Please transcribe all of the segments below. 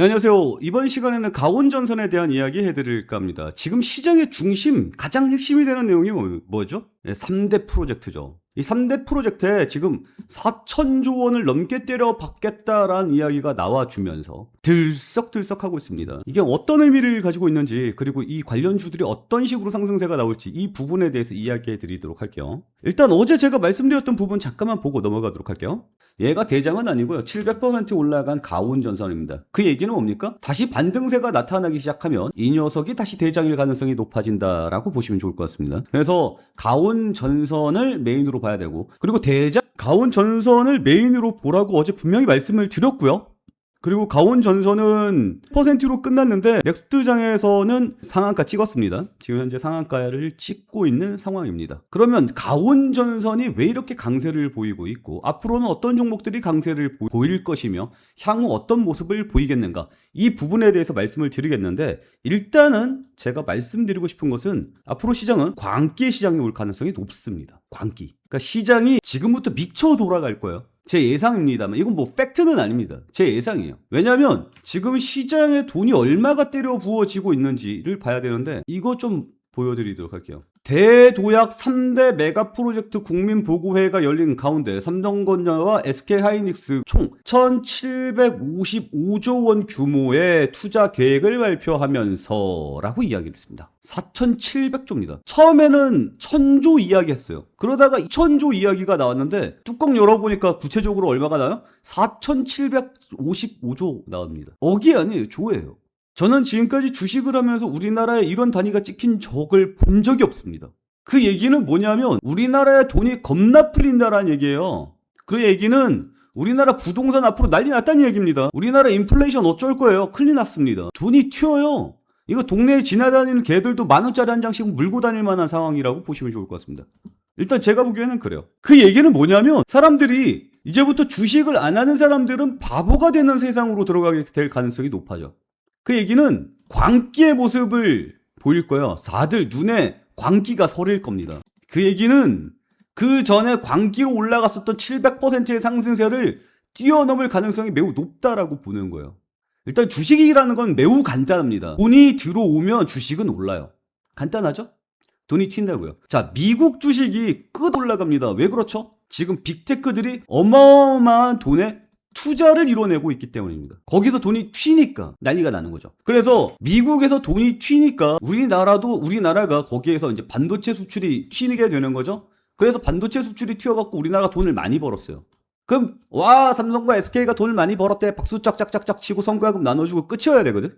네, 안녕하세요. 이번 시간에는 가온전선에 대한 이야기 해드릴까 합니다. 지금 시장의 중심, 가장 핵심이 되는 내용이 뭐죠? 네, 3대 프로젝트죠. 이 3대 프로젝트에 지금 4천조 원을 넘게 때려 받겠다라는 이야기가 나와주면서 들썩들썩하고 있습니다. 이게 어떤 의미를 가지고 있는지, 그리고 이 관련주들이 어떤 식으로 상승세가 나올지 이 부분에 대해서 이야기해 드리도록 할게요. 일단 어제 제가 말씀드렸던 부분 잠깐만 보고 넘어가도록 할게요. 얘가 대장은 아니고요. 700% 올라간 가온전선입니다. 그 얘기는 뭡니까? 다시 반등세가 나타나기 시작하면 이 녀석이 다시 대장일 가능성이 높아진다라고 보시면 좋을 것 같습니다. 그래서 가온전선을 메인으로 봐야 되고, 그리고 대장 가온전선을 메인으로 보라고 어제 분명히 말씀을 드렸고요. 그리고 가온전선은 퍼센트로 끝났는데 넥스트장에서는 상한가 찍었습니다. 지금 현재 상한가를 찍고 있는 상황입니다. 그러면 가온전선이 왜 이렇게 강세를 보이고 있고, 앞으로는 어떤 종목들이 강세를 보일 것이며 향후 어떤 모습을 보이겠는가, 이 부분에 대해서 말씀을 드리겠는데, 일단은 제가 말씀드리고 싶은 것은 앞으로 시장은 광기의 시장이 올 가능성이 높습니다. 광기. 그러니까 시장이 지금부터 미쳐 돌아갈 거예요. 제 예상입니다만 이건 뭐 팩트는 아닙니다. 제 예상이에요. 왜냐하면 지금 시장에 돈이 얼마가 때려 부어지고 있는지를 봐야 되는데, 이거 좀 보여드리도록 할게요. 대도약 3대 메가 프로젝트 국민보고회가 열린 가운데 삼성전자와 SK하이닉스 총 1755조 원 규모의 투자 계획을 발표하면서 라고 이야기를 했습니다. 4700조입니다. 처음에는 1000조 이야기 했어요. 그러다가 2000조 이야기가 나왔는데 뚜껑 열어보니까 구체적으로 얼마가 나와요? 4755조 나옵니다. 억이 아니에요. 조예요. 저는 지금까지 주식을 하면서 우리나라에 이런 단위가 찍힌 적을 본 적이 없습니다. 그 얘기는 뭐냐면 우리나라에 돈이 겁나 풀린다라는 얘기예요. 그 얘기는 우리나라 부동산 앞으로 난리 났다는 얘기입니다. 우리나라 인플레이션 어쩔 거예요? 큰일 났습니다. 돈이 튀어요. 이거 동네에 지나다니는 개들도 만원짜리 한 장씩 물고 다닐 만한 상황이라고 보시면 좋을 것 같습니다. 일단 제가 보기에는 그래요. 그 얘기는 뭐냐면 사람들이 이제부터 주식을 안 하는 사람들은 바보가 되는 세상으로 들어가게 될 가능성이 높아져. 그 얘기는 광기의 모습을 보일 거예요. 다들 눈에 광기가 서릴 겁니다. 그 얘기는 그 전에 광기로 올라갔었던 700%의 상승세를 뛰어넘을 가능성이 매우 높다라고 보는 거예요. 일단 주식이라는 건 매우 간단합니다. 돈이 들어오면 주식은 올라요. 간단하죠? 돈이 튄다고요. 자, 미국 주식이 끝 올라갑니다. 왜 그렇죠? 지금 빅테크들이 어마어마한 돈에 투자를 이뤄내고 있기 때문입니다. 거기서 돈이 튀니까 난리가 나는 거죠. 그래서 미국에서 돈이 튀니까 우리나라가 거기에서 이제 반도체 수출이 튀게 되는 거죠. 그래서 반도체 수출이 튀어갖고 우리나라가 돈을 많이 벌었어요. 그럼 와, 삼성과 SK가 돈을 많이 벌었대, 박수 짝짝짝짝 치고 성과금 나눠주고 끝이어야 되거든.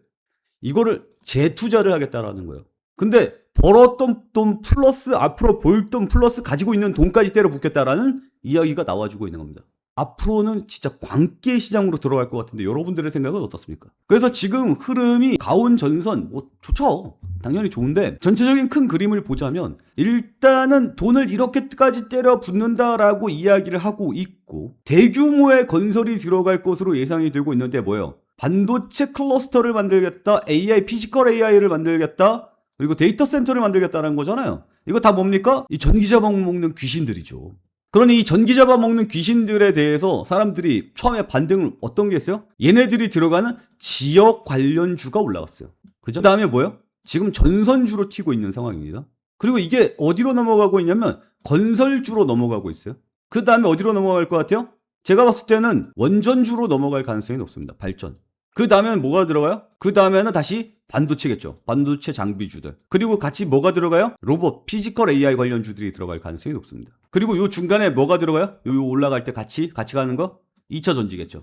이거를 재투자를 하겠다라는 거예요. 근데 벌었던 돈 플러스 앞으로 벌 돈 플러스 가지고 있는 돈까지 때려 붓겠다라는 이야기가 나와주고 있는 겁니다. 앞으로는 진짜 광기의 시장으로 들어갈 것 같은데 여러분들의 생각은 어떻습니까? 그래서 지금 흐름이 가온전선 뭐 좋죠. 당연히 좋은데 전체적인 큰 그림을 보자면 일단은 돈을 이렇게까지 때려 붓는다라고 이야기를 하고 있고, 대규모의 건설이 들어갈 것으로 예상이 되고 있는데 뭐예요? 반도체 클러스터를 만들겠다, AI, 피지컬 AI를 만들겠다, 그리고 데이터 센터를 만들겠다는 거잖아요. 이거 다 뭡니까? 이 전기 잡아먹는 귀신들이죠. 그러니 이 전기 잡아먹는 귀신들에 대해서 사람들이 처음에 반등을 어떤 게 했어요? 얘네들이 들어가는 지역 관련주가 올라갔어요. 그죠? 그 다음에 뭐예요? 지금 전선주로 튀고 있는 상황입니다. 그리고 이게 어디로 넘어가고 있냐면 건설주로 넘어가고 있어요. 그 다음에 어디로 넘어갈 것 같아요? 제가 봤을 때는 원전주로 넘어갈 가능성이 높습니다. 발전. 그 다음에는 뭐가 들어가요? 그 다음에는 다시 반도체겠죠. 반도체 장비주들. 그리고 같이 뭐가 들어가요? 로봇, 피지컬 AI 관련주들이 들어갈 가능성이 높습니다. 그리고 요 중간에 뭐가 들어가요? 요 올라갈 때 같이 가는 거? 2차 전지겠죠.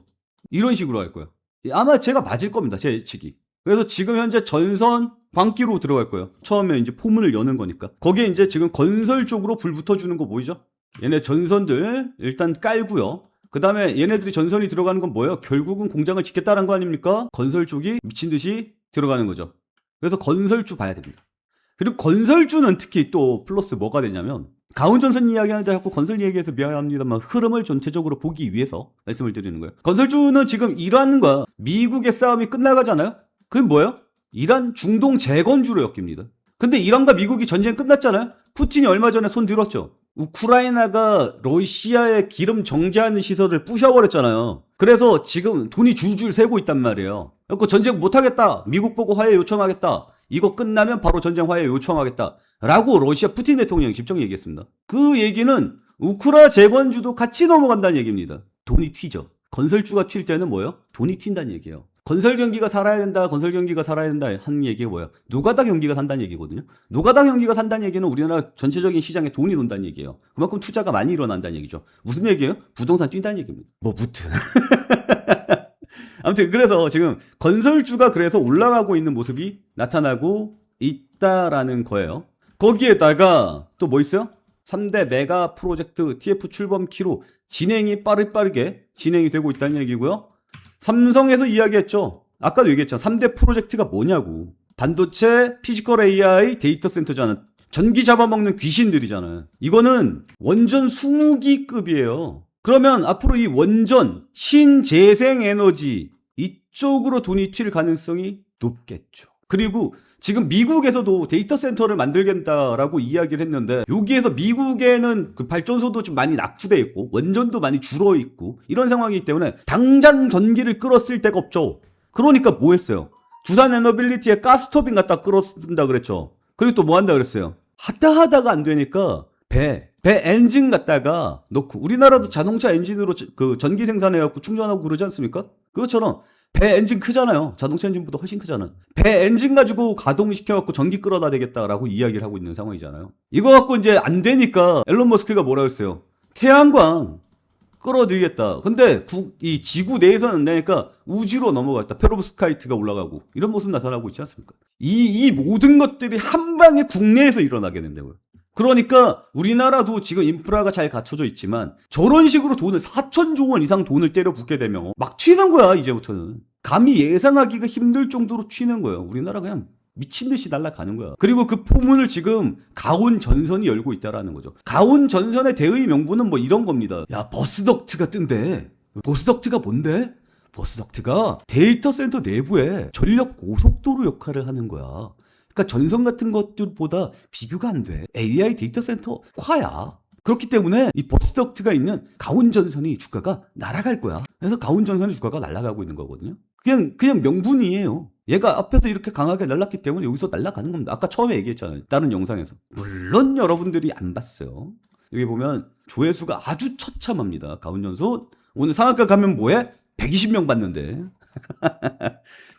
이런 식으로 할 거예요. 아마 제가 맞을 겁니다. 제 예측이. 그래서 지금 현재 전선 광기로 들어갈 거예요. 처음에 이제 포문을 여는 거니까. 거기에 이제 지금 건설 쪽으로 불 붙어주는 거 보이죠? 얘네 전선들 일단 깔고요. 그 다음에 얘네들이 전선이 들어가는 건 뭐예요? 결국은 공장을 짓겠다는 거 아닙니까? 건설 쪽이 미친 듯이 들어가는 거죠. 그래서 건설주 봐야 됩니다. 그리고 건설주는 특히 또 플러스 뭐가 되냐면, 가온전선 이야기하는데 자꾸 건설 얘기해서 미안합니다만 흐름을 전체적으로 보기 위해서 말씀을 드리는 거예요. 건설주는 지금 이란과 미국의 싸움이 끝나가잖아요? 그게 뭐예요? 이란 중동 재건주로 엮입니다. 근데 이란과 미국이 전쟁 끝났잖아요? 푸틴이 얼마 전에 손 들었죠? 우크라이나가 러시아의 기름 정제하는 시설을 부셔버렸잖아요. 그래서 지금 돈이 줄줄 새고 있단 말이에요. 그래서 전쟁 못하겠다. 미국 보고 화해 요청하겠다. 이거 끝나면 바로 전쟁 화해 요청하겠다. 라고 러시아 푸틴 대통령이 직접 얘기했습니다. 그 얘기는 우크라 재건주도 같이 넘어간다는 얘기입니다. 돈이 튀죠. 건설주가 튈 때는 뭐예요? 돈이 튄다는 얘기예요. 건설 경기가 살아야 된다. 건설 경기가 살아야 된다. 하는 얘기가 뭐예요? 노가다 경기가 산다는 얘기거든요. 노가다 경기가 산다는 얘기는 우리나라 전체적인 시장에 돈이 돈다는 얘기예요. 그만큼 투자가 많이 일어난다는 얘기죠. 무슨 얘기예요? 부동산 뛴다는 얘기입니다. 뭐 무튼. 아무튼 그래서 지금 건설주가 그래서 올라가고 있는 모습이 나타나고 있다라는 거예요. 거기에다가 또 뭐 있어요? 3대 메가 프로젝트 TF 출범 키로 진행이 빠르게 진행이 되고 있다는 얘기고요. 삼성에서 이야기했죠. 아까도 얘기했잖아. 3대 프로젝트가 뭐냐고. 반도체, 피지컬 AI, 데이터 센터잖아. 전기 잡아먹는 귀신들이잖아. 이거는 원전 20기급이에요. 그러면 앞으로 이 원전, 신재생에너지 이쪽으로 돈이 튈 가능성이 높겠죠. 그리고 지금 미국에서도 데이터 센터를 만들겠다라고 이야기를 했는데 여기에서 미국에는 그 발전소도 좀 많이 낙후돼 있고 원전도 많이 줄어 있고 이런 상황이기 때문에 당장 전기를 끌었을 데가 없죠. 그러니까 뭐 했어요? 두산 에너빌리티에 가스터빈 갖다 끌어쓴다 그랬죠. 그리고 또 뭐 한다 그랬어요? 하다가 안 되니까 배 엔진 갖다가 넣고 우리나라도 자동차 엔진으로 그 전기 생산해갖고 충전하고 그러지 않습니까? 그것처럼 배 엔진 크잖아요. 자동차 엔진보다 훨씬 크잖아. 배 엔진 가지고 가동시켜갖고 전기 끌어다 되겠다라고 이야기를 하고 있는 상황이잖아요. 이거 갖고 이제 안 되니까 앨런 머스크가 뭐라 그랬어요? 태양광 끌어들이겠다. 근데 이 지구 내에서는 안 되니까 우주로 넘어갔다. 페로브스카이트가 올라가고 이런 모습 나타나고 있지 않습니까? 이 모든 것들이 한 방에 국내에서 일어나게 된다고요. 그러니까 우리나라도 지금 인프라가 잘 갖춰져 있지만 저런 식으로 돈을 4천조 원 이상 돈을 때려 붓게 되면 막 튀는 거야. 이제부터는 감히 예상하기가 힘들 정도로 튀는 거예요. 우리나라 그냥 미친 듯이 날아가는 거야. 그리고 그 포문을 지금 가온 전선이 열고 있다라는 거죠. 가온 전선의 대의 명분은 뭐 이런 겁니다. 야, 버스덕트가 뜬대. 버스덕트가 뭔데? 버스덕트가 데이터 센터 내부에 전력 고속도로 역할을 하는 거야. 그러니까 전선 같은 것들보다 비교가 안 돼. AI 데이터 센터 과야. 그렇기 때문에 이 버스덕트가 있는 가온 전선이 주가가 날아갈 거야. 그래서 가온 전선의 주가가 날아가고 있는 거거든요. 그냥 명분이에요. 얘가 앞에서 이렇게 강하게 날랐기 때문에 여기서 날아가는 겁니다. 아까 처음에 얘기했잖아요. 다른 영상에서. 물론 여러분들이 안 봤어요. 여기 보면 조회수가 아주 처참합니다. 가온 전선. 오늘 상한가 가면 뭐해? 120명 봤는데.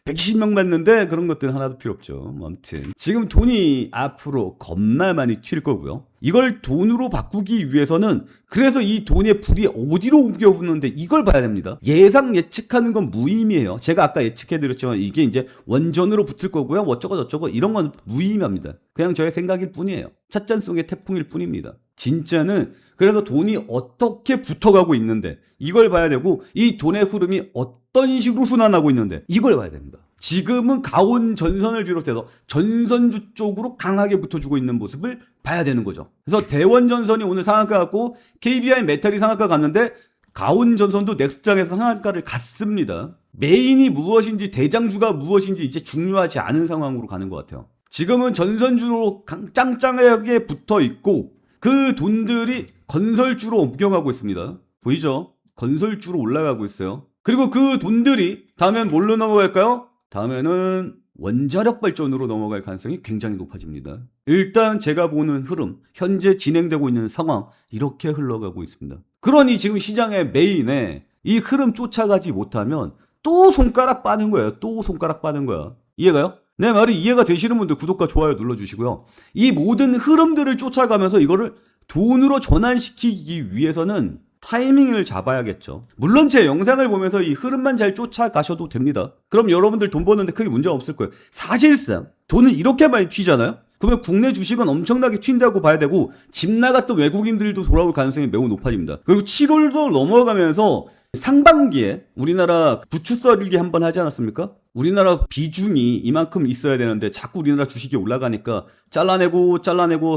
120명 봤는데 그런 것들은 하나도 필요 없죠. 아무튼 지금 돈이 앞으로 겁나 많이 튈 거고요. 이걸 돈으로 바꾸기 위해서는 그래서 이 돈의 불이 어디로 옮겨오는데 이걸 봐야 됩니다. 예측하는 건 무의미해요. 제가 아까 예측해드렸지만 이게 이제 원전으로 붙을 거고요. 어쩌고 저쩌고 이런 건 무의미합니다. 그냥 저의 생각일 뿐이에요. 찻잔 속의 태풍일 뿐입니다. 진짜는 그래서 돈이 어떻게 붙어가고 있는데 이걸 봐야 되고 이 돈의 흐름이 어떤 식으로 순환하고 있는데 이걸 봐야 됩니다. 지금은 가온 전선을 비롯해서 전선주 쪽으로 강하게 붙어주고 있는 모습을 봐야 되는 거죠. 그래서 대원 전선이 오늘 상한가 갔고 KBI 메탈이 상한가 갔는데 가온 전선도 넥스장에서 상한가를 갔습니다. 메인이 무엇인지 대장주가 무엇인지 이제 중요하지 않은 상황으로 가는 것 같아요. 지금은 전선주로 짱짱하게 붙어 있고 그 돈들이 건설주로 옮겨가고 있습니다. 보이죠? 건설주로 올라가고 있어요. 그리고 그 돈들이 다음엔 뭘로 넘어갈까요? 다음에는 원자력 발전으로 넘어갈 가능성이 굉장히 높아집니다. 일단 제가 보는 흐름, 현재 진행되고 있는 상황 이렇게 흘러가고 있습니다. 그러니 지금 시장의 메인에 이 흐름 쫓아가지 못하면 또 손가락 빠는 거예요. 또 손가락 빠는 거야. 이해가요? 내 말이 이해가 되시는 분들 구독과 좋아요 눌러주시고요. 이 모든 흐름들을 쫓아가면서 이거를 돈으로 전환시키기 위해서는 타이밍을 잡아야겠죠. 물론 제 영상을 보면서 이 흐름만 잘 쫓아가셔도 됩니다. 그럼 여러분들 돈 버는데 크게 문제가 없을 거예요. 사실상 돈은 이렇게 많이 튀잖아요. 그러면 국내 주식은 엄청나게 튄다고 봐야 되고 집 나갔던 외국인들도 돌아올 가능성이 매우 높아집니다. 그리고 7월도 넘어가면서 상반기에 우리나라 부추 썰기 한번 하지 않았습니까? 우리나라 비중이 이만큼 있어야 되는데 자꾸 우리나라 주식이 올라가니까 잘라내고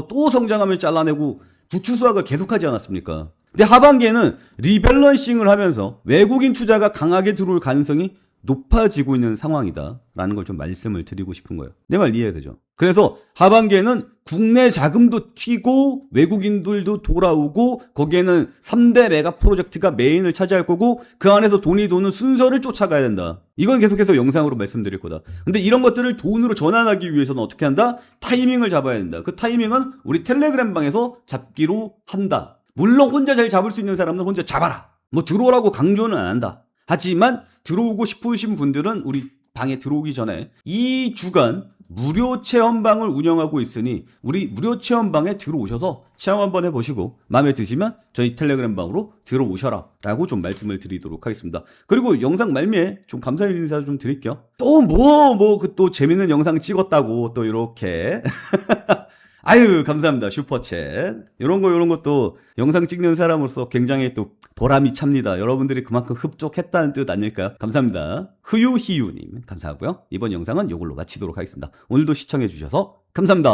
또 성장하면 잘라내고 부추 수확을 계속하지 않았습니까? 근데 하반기에는 리밸런싱을 하면서 외국인 투자가 강하게 들어올 가능성이 높아지고 있는 상황이다 라는 걸 좀 말씀을 드리고 싶은 거예요. 내 말 이해되죠? 그래서 하반기에는 국내 자금도 튀고 외국인들도 돌아오고 거기에는 3대 메가 프로젝트가 메인을 차지할 거고 그 안에서 돈이 도는 순서를 쫓아가야 된다. 이건 계속해서 영상으로 말씀드릴 거다. 근데 이런 것들을 돈으로 전환하기 위해서는 어떻게 한다? 타이밍을 잡아야 된다. 그 타이밍은 우리 텔레그램 방에서 잡기로 한다. 물론 혼자 잘 잡을 수 있는 사람은 혼자 잡아라. 뭐 들어오라고 강조는 안 한다. 하지만 들어오고 싶으신 분들은 우리 방에 들어오기 전에 2주간 무료 체험방을 운영하고 있으니 우리 무료 체험방에 들어오셔서 체험 한번 해보시고 마음에 드시면 저희 텔레그램 방으로 들어오셔라 라고 좀 말씀을 드리도록 하겠습니다. 그리고 영상 말미에 좀 감사 인사 좀 드릴게요. 또 또 재밌는 영상 찍었다고 또 이렇게 아유 감사합니다. 슈퍼챗 이런 것도 영상 찍는 사람으로서 굉장히 또 보람이 찹니다. 여러분들이 그만큼 흡족했다는 뜻 아닐까요? 감사합니다. 흐유희유님 감사하고요. 이번 영상은 이걸로 마치도록 하겠습니다. 오늘도 시청해 주셔서 감사합니다.